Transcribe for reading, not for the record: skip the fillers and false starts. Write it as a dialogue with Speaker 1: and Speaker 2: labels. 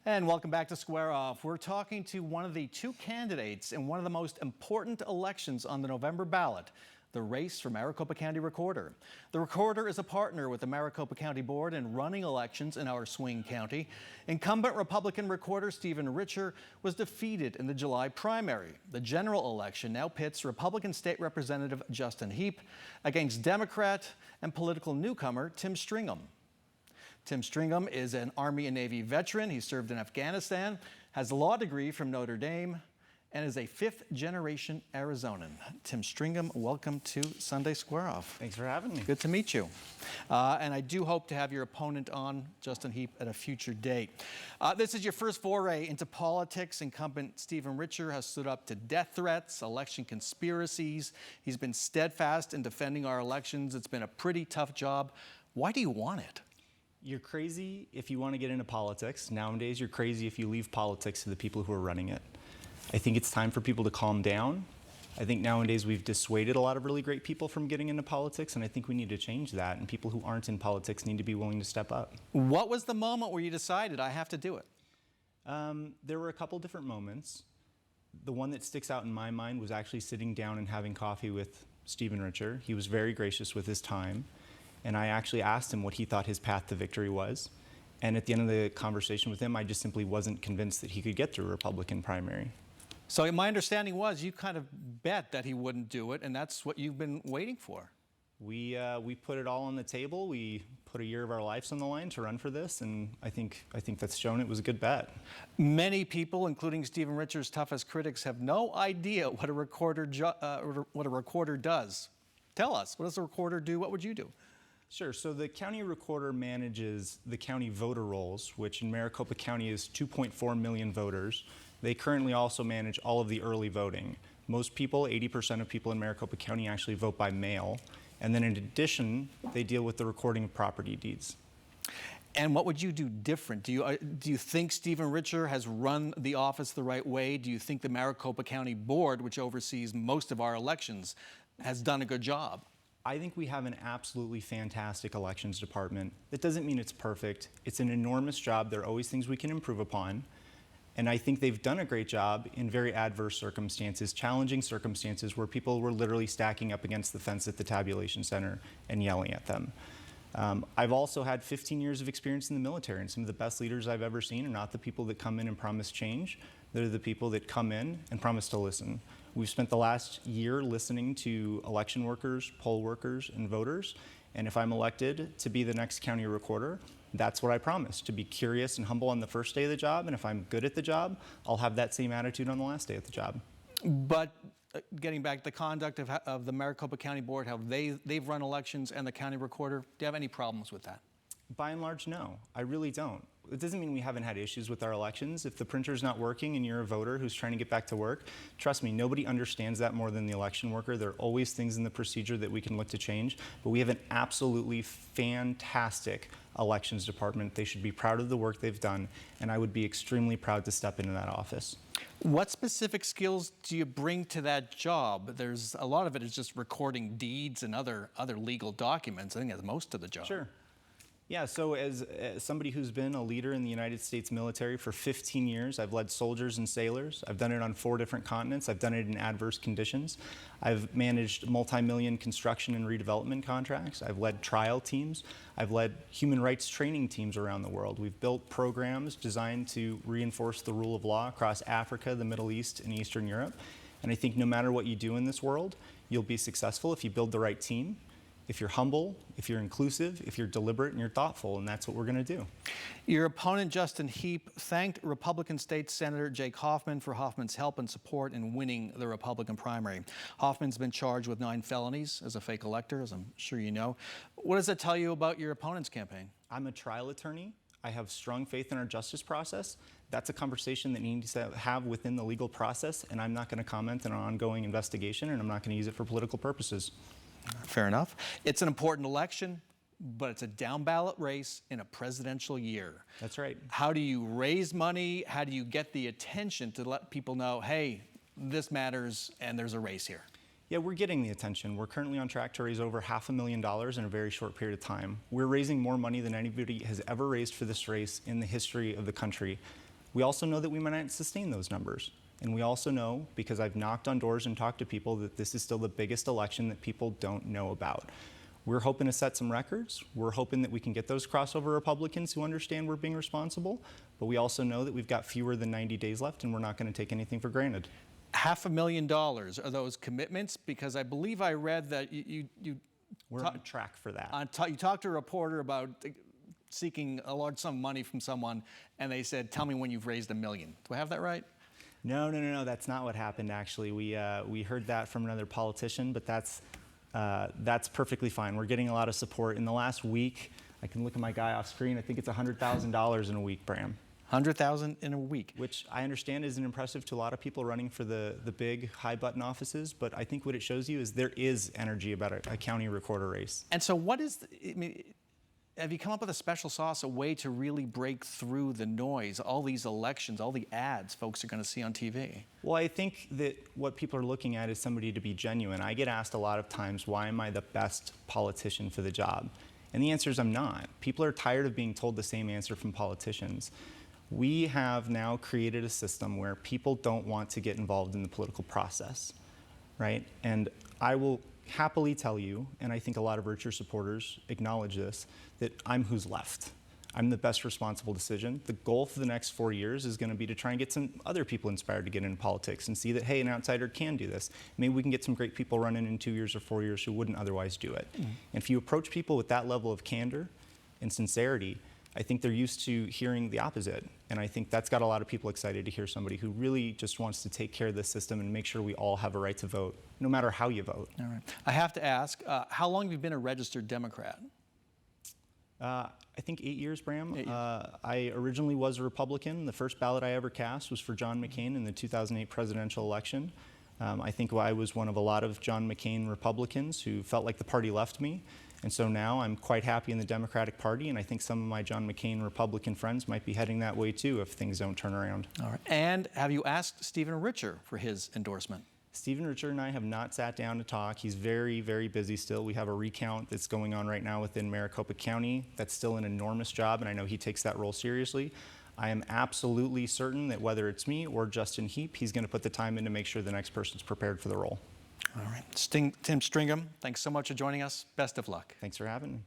Speaker 1: And welcome back to Square Off. We're talking to one of the two candidates in one of the most important elections on the November ballot, the race for Maricopa County Recorder. The Recorder is a partner with the Maricopa County Board in running elections in our swing county. Incumbent Republican Recorder Stephen Richer was defeated in the July primary. The general election now pits Republican State Representative Justin Heap against Democrat and political newcomer Tim Stringham. Tim Stringham is an Army and Navy veteran. He served in Afghanistan, has a law degree from Notre Dame, and is a fifth-generation Arizonan. Tim Stringham, welcome to Sunday Square Off.
Speaker 2: Thanks for having me.
Speaker 1: Good to meet you. And I do hope to have your opponent on, Justin Heap, at a future date. This is your first foray into politics. Incumbent Stephen Richer has stood up to death threats, election conspiracies. He's been steadfast in defending our elections. It's been a pretty tough job. Why do you want it?
Speaker 2: You're crazy if you want to get into politics. Nowadays, you're crazy if you leave politics to the people who are running it. I think it's time for people to calm down. I think nowadays we've dissuaded a lot of really great people from getting into politics, and I think we need to change that, and people who aren't in politics need to be willing to step up.
Speaker 1: What was the moment where you decided, I have to do it?
Speaker 2: There were a couple different moments. The one that sticks out in my mind was actually sitting down and having coffee with Stephen Richer. He was very gracious with his time. And I actually asked him what he thought his path to victory was. And at the end of the conversation with him, I just simply wasn't convinced that he could get through a Republican primary.
Speaker 1: So my understanding was you kind of bet that he wouldn't do it, and that's what you've been waiting for.
Speaker 2: We put it all on the table. We put a year of our lives on the line to run for this, and I think that's shown it was a good bet.
Speaker 1: Many people, including Stephen Richer's toughest critics, have no idea what a recorder does. Tell us, what does a recorder do? What would you do?
Speaker 2: Sure. So the county recorder manages the county voter rolls, which in Maricopa County is 2.4 million voters. They currently also manage all of the early voting. Most people, 80% of people in Maricopa County actually vote by mail. And then in addition, they deal with the recording of property deeds.
Speaker 1: And what would you do different? Do you think Stephen Richer has run the office the right way? Do you think the Maricopa County Board, which oversees most of our elections, has done a good job?
Speaker 2: I think we have an absolutely fantastic elections department. That doesn't mean it's perfect. It's an enormous job. There are always things we can improve upon. And I think they've done a great job in very adverse circumstances, challenging circumstances where people were literally stacking up against the fence at the tabulation center and yelling at them. I've also had 15 years of experience in the military, and some of the best leaders I've ever seen are not the people that come in and promise change. They're the people that come in and promise to listen. We've spent the last year listening to election workers, poll workers, and voters. And if I'm elected to be the next county recorder, that's what I promise, to be curious and humble on the first day of the job. And if I'm good at the job, I'll have that same attitude on the last day of the job.
Speaker 1: But getting back to the conduct of the Maricopa County Board, how they've run elections, and the county recorder, do you have any problems with that?
Speaker 2: By and large, no. I really don't. It doesn't mean we haven't had issues with our elections. If the printer's not working and you're a voter who's trying to get back to work, trust me, nobody understands that more than the election worker. There are always things in the procedure that we can look to change, but we have an absolutely fantastic elections department. They should be proud of the work they've done, and I would be extremely proud to step into that office.
Speaker 1: What specific skills do you bring to that job? There's a lot of it is just recording deeds and other legal documents. I think that's most of the job.
Speaker 2: Sure. Yeah, so as somebody who's been a leader in the United States military for 15 years, I've led soldiers and sailors. I've done it on 4 different continents. I've done it in adverse conditions. I've managed multi-million construction and redevelopment contracts. I've led trial teams. I've led human rights training teams around the world. We've built programs designed to reinforce the rule of law across Africa, the Middle East, and Eastern Europe. And I think no matter what you do in this world, you'll be successful if you build the right team, if you're humble, if you're inclusive, if you're deliberate and you're thoughtful, and that's what we're going to do.
Speaker 1: Your opponent, Justin Heap, thanked Republican State Senator Jake Hoffman for Hoffman's help and support in winning the Republican primary. Hoffman's been charged with 9 felonies as a fake elector, as I'm sure you know. What does that tell you about your opponent's campaign?
Speaker 2: I'm a trial attorney. I have strong faith in our justice process. That's a conversation that needs to have within the legal process, and I'm not going to comment on an ongoing investigation, and I'm not going to use it for political purposes.
Speaker 1: Fair enough. It's an important election, but it's a down-ballot race in a presidential year.
Speaker 2: That's right.
Speaker 1: How do you raise money? How do you get the attention to let people know, hey, this matters and there's a race here?
Speaker 2: Yeah, we're getting the attention. We're currently on track to raise over $500,000 in a very short period of time. We're raising more money than anybody has ever raised for this race in the history of the country. We also know that we might not sustain those numbers. And we also know, because I've knocked on doors and talked to people, that this is still the biggest election that people don't know about. We're hoping to set some records. We're hoping that we can get those crossover Republicans who understand we're being responsible. But we also know that we've got fewer than 90 days left, and we're not going to take anything for granted.
Speaker 1: $500,000, are those commitments? Because I believe I read that
Speaker 2: We're on track for that.
Speaker 1: you talked to a reporter about seeking a large sum of money from someone, and they said, tell me when you've raised $1 million. Do I have that right?
Speaker 2: No, that's not what happened, actually. We heard that from another politician, but that's perfectly fine. We're getting a lot of support. In the last week, I can look at my guy off screen, I think it's $100,000 in a week, Bram.
Speaker 1: 100,000 in a week.
Speaker 2: Which I understand isn't impressive to a lot of people running for the big high-button offices, but I think what it shows you is there is energy about a county recorder race.
Speaker 1: And so what is, have you come up with a special sauce, a way to really break through the noise, all these elections, all the ads folks are going to see on TV?
Speaker 2: Well, I think that what people are looking at is somebody to be genuine. I get asked a lot of times, why am I the best politician for the job? And the answer is I'm not. People are tired of being told the same answer from politicians. We have now created a system where people don't want to get involved in the political process, right? And I will happily tell you, and I think a lot of Richer supporters acknowledge this, that I'm who's left. I'm the best responsible decision. The goal for the next 4 years is going to be to try and get some other people inspired to get into politics and see that, hey, an outsider can do this. Maybe we can get some great people running in 2 years or 4 years who wouldn't otherwise do it. And if you approach people with that level of candor and sincerity, I think they're used to hearing the opposite. And I think that's got a lot of people excited to hear somebody who really just wants to take care of the system and make sure we all have a right to vote, no matter how you vote.
Speaker 1: All right. I have to ask, how long have you been a registered Democrat?
Speaker 2: I think 8 years, Bram. I originally was a Republican. The first ballot I ever cast was for John McCain in the 2008 presidential election. I think I was one of a lot of John McCain Republicans who felt like the party left me. And so now I'm quite happy in the Democratic Party, and I think some of my John McCain Republican friends might be heading that way too if things don't turn around.
Speaker 1: All right. And have you asked Stephen Richer for his endorsement?
Speaker 2: Stephen Richer and I have not sat down to talk. He's very, very busy still. We have a recount that's going on right now within Maricopa County. That's still an enormous job, and I know he takes that role seriously. I am absolutely certain that whether it's me or Justin Heap, he's going to put the time in to make sure the next person's prepared for the role.
Speaker 1: All right. Tim Stringham, thanks so much for joining us. Best of luck.
Speaker 2: Thanks for having me.